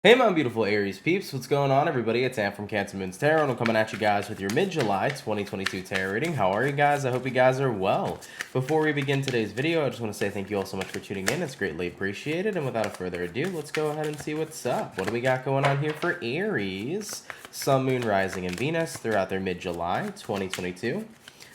Hey my beautiful Aries peeps, what's going on everybody? It's Am from CancerMoonsTarot and I'm coming at you guys with your mid-July 2022 tarot reading. How are you guys? I hope you guys are well. Before we begin today's video, I just want to say thank you all so much for tuning in. It's greatly appreciated. And without further ado, let's go ahead and see what's up. What do we got going on here for Aries? Sun, Moon, Rising, and Venus throughout their mid-July 2022.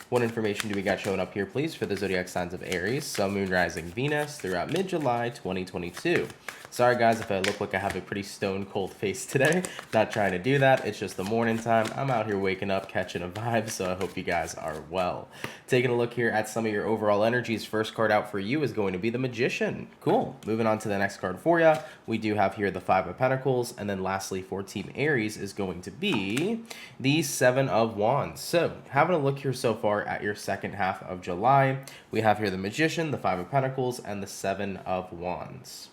What information do we got showing up here, please, for the zodiac signs of Aries, Sun, Moon, Rising, Venus throughout mid-July 2022? Sorry, guys, if I look like I have a pretty stone cold face today. Not trying to do that. It's just the morning time. I'm out here waking up, catching a vibe, so I hope you guys are well. Taking a look here at some of your overall energies. First card out for you is going to be the Magician. Cool. Moving on to the next card for you. We do have here the Five of Pentacles, and then lastly for Team Aries is going to be the Seven of Wands. So, having a look here so far at your second half of July, we have here the Magician, the Five of Pentacles, and the Seven of Wands.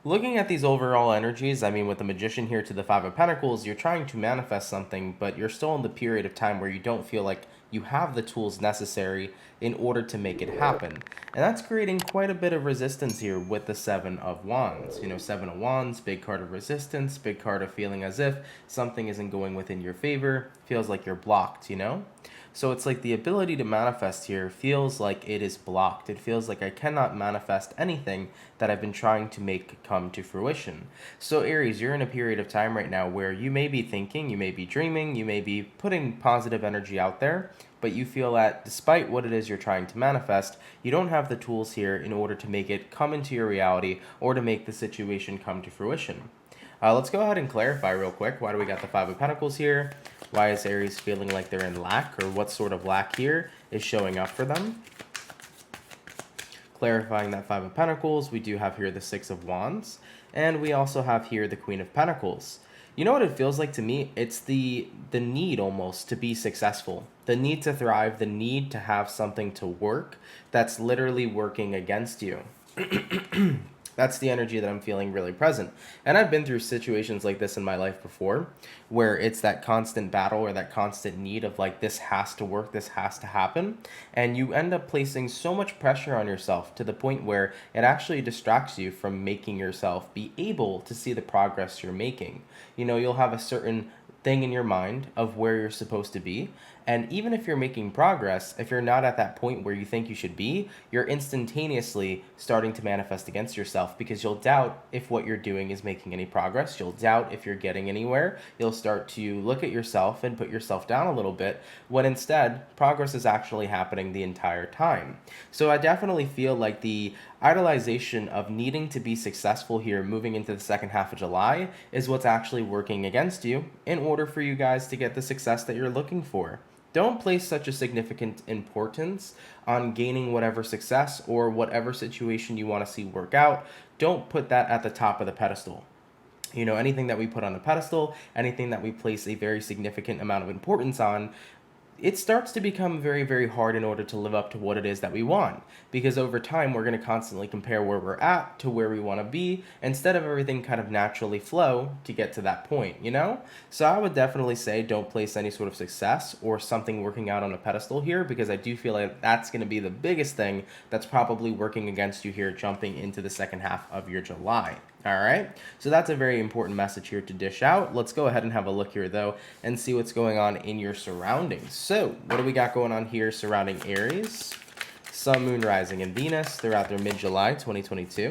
Looking at these overall energies, I mean, with the Magician here to the Five of Pentacles, you're trying to manifest something, but you're still in the period of time where you don't feel like you have the tools necessary in order to make it happen. And that's creating quite a bit of resistance here with the Seven of Wands. You know, Seven of Wands, big card of resistance, big card of feeling as if something isn't going within your favor, feels like you're blocked, you know? So it's like the ability to manifest here feels like it is blocked. It feels like I cannot manifest anything that I've been trying to make come to fruition. So Aries, you're in a period of time right now where you may be thinking, you may be dreaming, you may be putting positive energy out there, but you feel that despite what it is you're trying to manifest, you don't have the tools here in order to make it come into your reality or to make the situation come to fruition. Let's go ahead and clarify real quick. Why do we got the Five of Pentacles here? Why is Aries feeling like they're in lack, or what sort of lack here is showing up for them? Clarifying that Five of Pentacles, we do have here the Six of Wands, and we also have here the Queen of Pentacles. You know what it feels like to me? It's the need almost to be successful, the need to thrive, the need to have something to work that's literally working against you. That's the energy that I'm feeling really present. And I've been through situations like this in my life before, where it's that constant battle or that constant need of like, this has to work, this has to happen. And you end up placing so much pressure on yourself to the point where it actually distracts you from making yourself be able to see the progress you're making. You know, you'll have a certain thing in your mind of where you're supposed to be. And even if you're making progress, if you're not at that point where you think you should be, you're instantaneously starting to manifest against yourself because you'll doubt if what you're doing is making any progress. You'll doubt if you're getting anywhere. You'll start to look at yourself and put yourself down a little bit when instead progress is actually happening the entire time. So I definitely feel like the idolization of needing to be successful here moving into the second half of July is what's actually working against you in order for you guys to get the success that you're looking for. Don't place such a significant importance on gaining whatever success or whatever situation you want to see work out. Don't put that at the top of the pedestal. You know, anything that we put on a pedestal, anything that we place a very significant amount of importance on, it starts to become very, very hard in order to live up to what it is that we want. Because over time, we're going to constantly compare where we're at to where we want to be instead of everything kind of naturally flow to get to that point, you know? So I would definitely say don't place any sort of success or something working out on a pedestal here, because I do feel like that's going to be the biggest thing that's probably working against you here jumping into the second half of your July. All right, so that's a very important message here to dish out. Let's go ahead and have a look here, though, and see what's going on in your surroundings. So what do we got going on here surrounding Aries, Sun, Moon, Rising, and Venus throughout their mid-July 2022?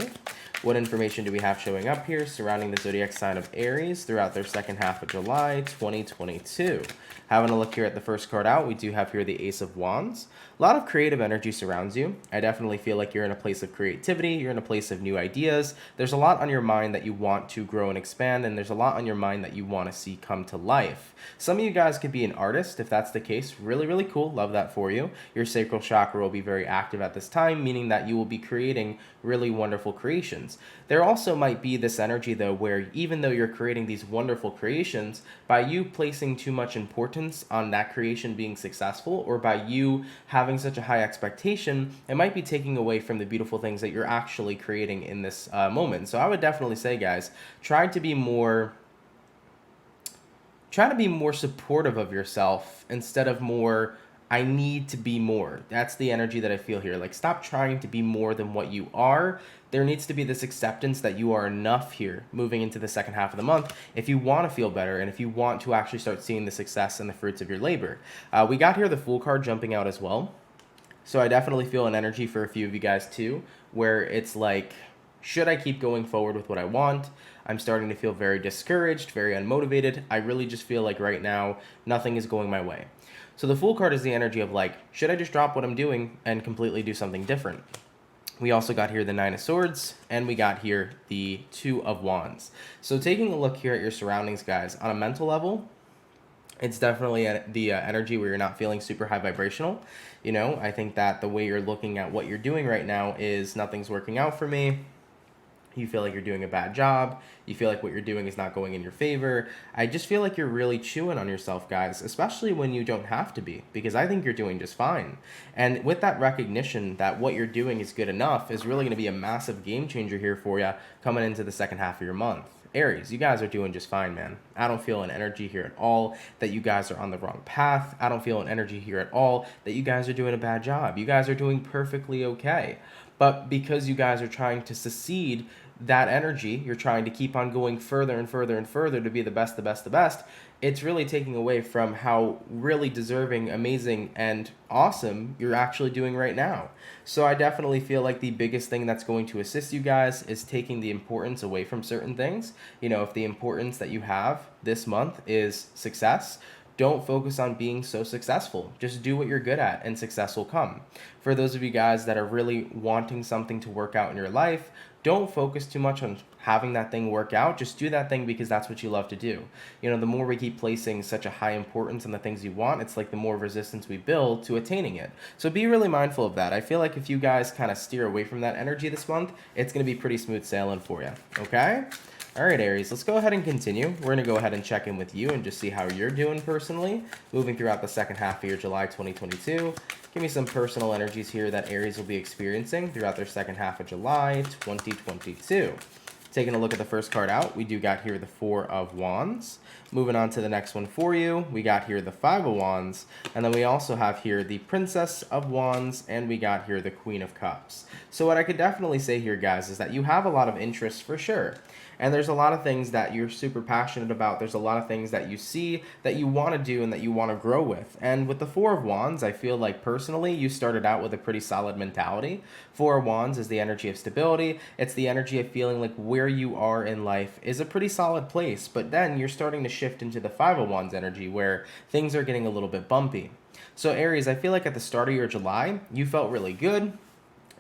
What information do we have showing up here surrounding the zodiac sign of Aries throughout their second half of July 2022? Having a look here at the first card out, we do have here the Ace of Wands. A lot of creative energy surrounds you. I definitely feel like you're in a place of creativity. You're in a place of new ideas. There's a lot on your mind that you want to grow and expand, and there's a lot on your mind that you want to see come to life. Some of you guys could be an artist. If that's the case, really, really cool. Love that for you. Your sacral chakra will be very active at this time, meaning that you will be creating really wonderful creations. There also might be this energy, though, where even though you're creating these wonderful creations, by you placing too much importance on that creation being successful, or by you having such a high expectation, it might be taking away from the beautiful things that you're actually creating in this moment. So I would definitely say, guys, try to be more supportive of yourself instead of more I need to be more. That's the energy that I feel here. Like, stop trying to be more than what you are. There needs to be this acceptance that you are enough here moving into the second half of the month if you want to feel better and if you want to actually start seeing the success and the fruits of your labor. We got here the Fool card jumping out as well. So I definitely feel an energy for a few of you guys too, where it's like, should I keep going forward with what I want? I'm starting to feel very discouraged, very unmotivated. I really just feel like right now, nothing is going my way. So the Fool card is the energy of like, should I just drop what I'm doing and completely do something different? We also got here the Nine of Swords, and we got here the Two of Wands. So taking a look here at your surroundings, guys, on a mental level, it's definitely the energy where you're not feeling super high vibrational. You know, I think that the way you're looking at what you're doing right now is nothing's working out for me. You feel like you're doing a bad job. You feel like what you're doing is not going in your favor. I just feel like you're really chewing on yourself, guys, especially when you don't have to be, because I think you're doing just fine. And with that recognition that what you're doing is good enough is really going to be a massive game changer here for you coming into the second half of your month. Aries, you guys are doing just fine, man. I don't feel an energy here at all that you guys are on the wrong path. I don't feel an energy here at all that you guys are doing a bad job. You guys are doing perfectly okay. But because you guys are trying to succeed that energy, you're trying to keep on going further and further and further to be the best, the best, the best. It's really taking away from how really deserving, amazing, and awesome you're actually doing right now. So I definitely feel like the biggest thing that's going to assist you guys is taking the importance away from certain things. You know, if the importance that you have this month is success, don't focus on being so successful. Just do what you're good at and success will come. For those of you guys that are really wanting something to work out in your life, don't focus too much on having that thing work out. Just do that thing because that's what you love to do. You know, the more we keep placing such a high importance on the things you want, it's like the more resistance we build to attaining it. So be really mindful of that. I feel like if you guys kind of steer away from that energy this month, it's going to be pretty smooth sailing for you. Okay? All right, Aries, let's go ahead and continue. We're going to go ahead and check in with you and just see how you're doing personally, moving throughout the second half of your July 2022. Give me some personal energies here that Aries will be experiencing throughout their second half of July 2022. Taking a look at the first card out, we do got here the Four of Wands. Moving on to the next one for you, we got here the Five of Wands, and then we also have here the Princess of Wands, and we got here the Queen of Cups. So what I could definitely say here, guys, is that you have a lot of interest for sure. And there's a lot of things that you're super passionate about. There's a lot of things that you see that you want to do and that you want to grow with. And with the Four of Wands, I feel like personally you started out with a pretty solid mentality. Four of Wands is the energy of stability. It's the energy of feeling like where you are in life is a pretty solid place. But then you're starting to shift into the Five of Wands energy where things are getting a little bit bumpy. So Aries, I feel like at the start of your July, you felt really good.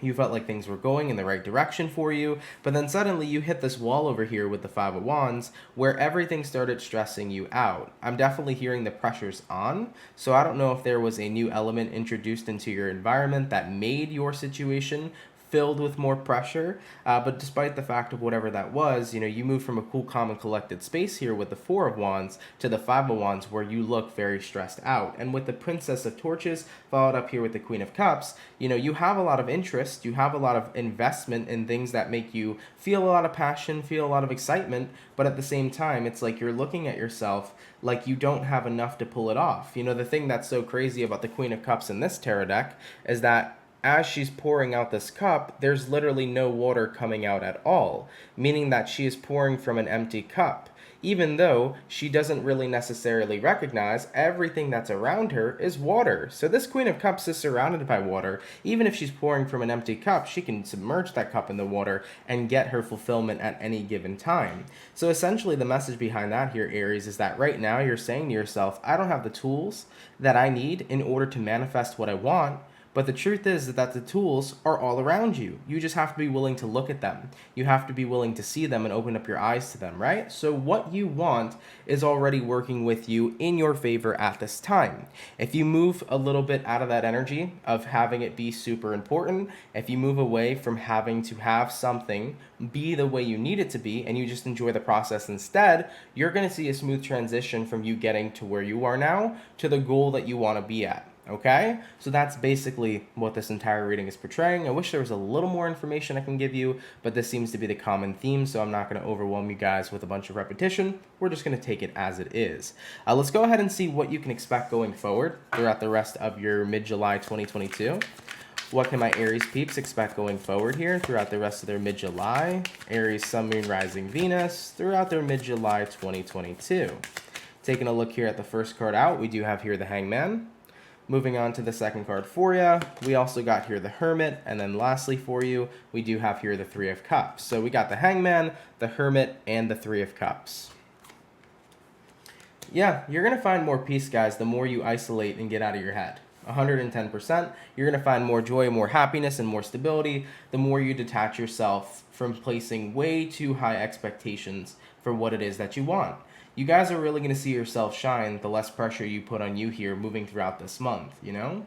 You felt like things were going in the right direction for you, but then suddenly you hit this wall over here with the Five of Wands where everything started stressing you out. I'm definitely hearing the pressures on, so I don't know if there was a new element introduced into your environment that made your situation filled with more pressure, but despite the fact of whatever that was, you know, you moved from a cool, calm, and collected space here with the Four of Wands to the Five of Wands where you look very stressed out. And with the Princess of Torches followed up here with the Queen of Cups, you know, you have a lot of interest, you have a lot of investment in things that make you feel a lot of passion, feel a lot of excitement, but at the same time, it's like you're looking at yourself like you don't have enough to pull it off. You know, the thing that's so crazy about the Queen of Cups in this tarot deck is that as she's pouring out this cup, there's literally no water coming out at all, meaning that she is pouring from an empty cup, even though she doesn't really necessarily recognize everything that's around her is water. So this Queen of Cups is surrounded by water. Even if she's pouring from an empty cup, she can submerge that cup in the water and get her fulfillment at any given time. So essentially the message behind that here, Aries, is that right now you're saying to yourself, I don't have the tools that I need in order to manifest what I want. But the truth is that the tools are all around you. You just have to be willing to look at them. You have to be willing to see them and open up your eyes to them, right? So what you want is already working with you in your favor at this time. If you move a little bit out of that energy of having it be super important, if you move away from having to have something be the way you need it to be and you just enjoy the process instead, you're going to see a smooth transition from you getting to where you are now to the goal that you want to be at. Okay, so that's basically what this entire reading is portraying. I wish there was a little more information I can give you, but this seems to be the common theme, so I'm not going to overwhelm you guys with a bunch of repetition. We're just going to take it as it is. Let's go ahead and see what you can expect going forward throughout the rest of your mid-July 2022. What can my Aries peeps expect going forward here throughout the rest of their mid-July? Aries, Sun, Moon, Rising, Venus throughout their mid-July 2022. Taking a look here at the first card out, we do have here the Hangman. Moving on to the second card for you, we also got here the Hermit, and then lastly for you, we do have here the Three of Cups. So we got the Hangman, the Hermit, and the Three of Cups. Yeah, you're going to find more peace, guys, the more you isolate and get out of your head. 110%. You're going to find more joy, more happiness, and more stability the more you detach yourself from placing way too high expectations for what it is that you want. You guys are really going to see yourself shine the less pressure you put on you here moving throughout this month, you know?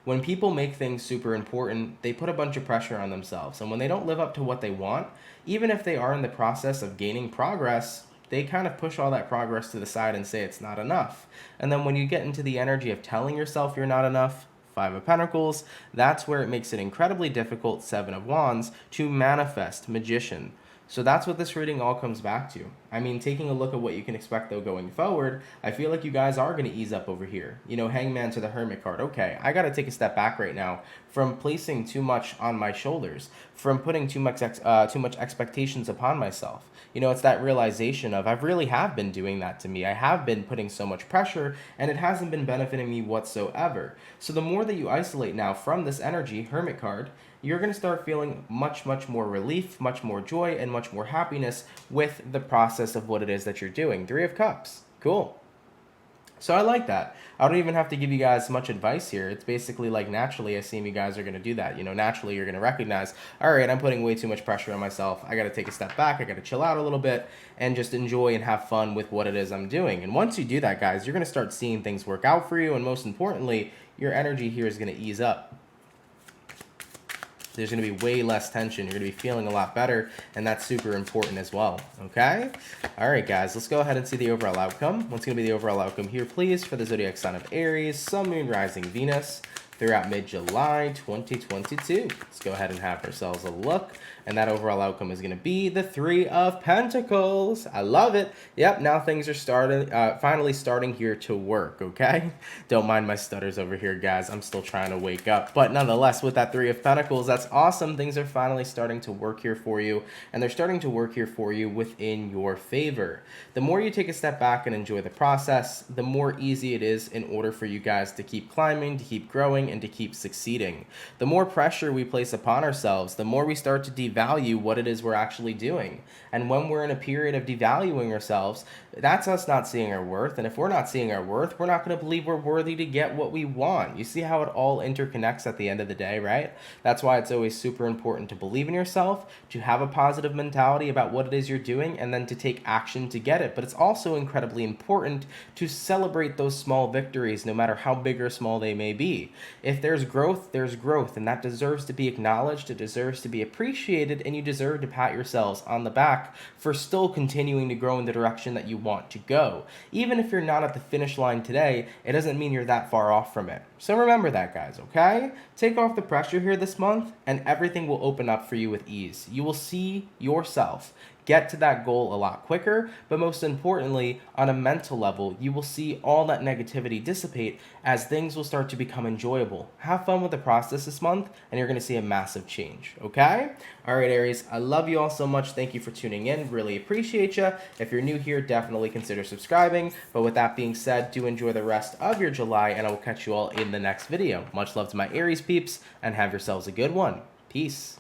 When people make things super important, they put a bunch of pressure on themselves. And when they don't live up to what they want, even if they are in the process of gaining progress, they kind of push all that progress to the side and say it's not enough. And then when you get into the energy of telling yourself you're not enough, Five of Pentacles, that's where it makes it incredibly difficult, Seven of Wands, to manifest Magician. So that's what this reading all comes back to. I mean, taking a look at what you can expect, though, going forward, I feel like you guys are going to ease up over here. You know, Hangman to the Hermit card. Okay, I got to take a step back right now from placing too much on my shoulders, from putting too much expectations upon myself. You know, it's that realization of I really have been doing that to me. I have been putting so much pressure, and it hasn't been benefiting me whatsoever. So the more that you isolate now from this energy, Hermit card, you're going to start feeling much, much more relief, much more joy, and much more happiness with the process of what it is that you're doing. Three of Cups. Cool. So I like that. I don't even have to give you guys much advice here. It's basically like naturally I assume you guys are going to do that. You know, naturally you're going to recognize, all right, I'm putting way too much pressure on myself. I got to take a step back. I got to chill out a little bit and just enjoy and have fun with what it is I'm doing. And once you do that, guys, you're going to start seeing things work out for you. And most importantly, your energy here is going to ease up. There's going to be way less tension. You're going to be feeling a lot better, and that's super important as well, okay? All right, guys, let's go ahead and see the overall outcome. What's going to be the overall outcome here, please, for the zodiac sign of Aries, Sun, Moon, Rising, Venus, throughout mid-July 2022. Let's go ahead and have ourselves a look. And that overall outcome is going to be the Three of Pentacles. I love it. Yep, now things are finally starting here to work, okay? Don't mind my stutters over here, guys. I'm still trying to wake up. But nonetheless, with that Three of Pentacles, that's awesome. Things are finally starting to work here for you. And they're starting to work here for you within your favor. The more you take a step back and enjoy the process, the more easy it is in order for you guys to keep climbing, to keep growing, and to keep succeeding. The more pressure we place upon ourselves, the more we start to devalue what it is we're actually doing. And when we're in a period of devaluing ourselves, that's us not seeing our worth. And if we're not seeing our worth, we're not going to believe we're worthy to get what we want. You see how it all interconnects at the end of the day, right? That's why it's always super important to believe in yourself, to have a positive mentality about what it is you're doing, and then to take action to get it. But it's also incredibly important to celebrate those small victories, no matter how big or small they may be. If there's growth, and that deserves to be acknowledged, it deserves to be appreciated, and you deserve to pat yourselves on the back for still continuing to grow in the direction that you want to go. Even if you're not at the finish line today, it doesn't mean you're that far off from it. So remember that, guys, okay? Take off the pressure here this month, and everything will open up for you with ease. You will see yourself get to that goal a lot quicker, but most importantly, on a mental level, you will see all that negativity dissipate as things will start to become enjoyable. Have fun with the process this month, and you're going to see a massive change, okay? All right, Aries, I love you all so much. Thank you for tuning in. Really appreciate you. If you're new here, definitely consider subscribing. But with that being said, do enjoy the rest of your July, and I will catch you all in the next video. Much love to my Aries peeps, and have yourselves a good one. Peace.